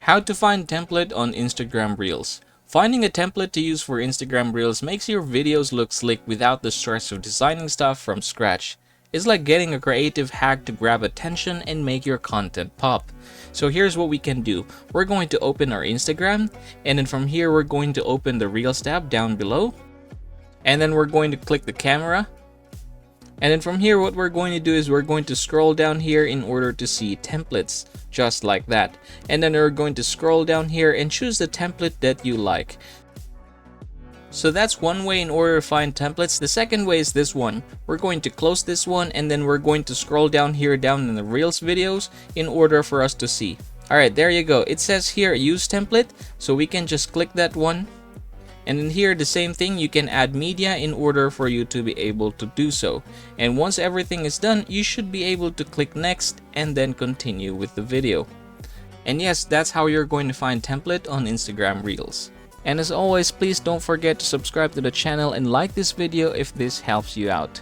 How to find template on Instagram Reels. Finding a template to use for Instagram Reels makes your videos look slick without the stress of designing stuff from scratch. It's like getting a creative hack to grab attention and make your content pop. So here's what we can do. We're going to open our Instagram, and then from here we're going to open the Reels tab down below. And then we're going to click the camera. And then from here, what we're going to do is we're going to scroll down here in order to see templates, just like that. And then we're going to scroll down here and choose the template that you like. So that's one way in order to find templates. The second way is this one. We're going to close this one, and then we're going to scroll down here down in the Reels videos in order for us to see. Alright, there you go. It says here use template, so we can just click that one. And in here, the same thing, you can add media in order for you to be able to do so. And once everything is done, you should be able to click next and then continue with the video. And yes, that's how you're going to find template on Instagram Reels. And as always, please don't forget to subscribe to the channel and like this video if this helps you out.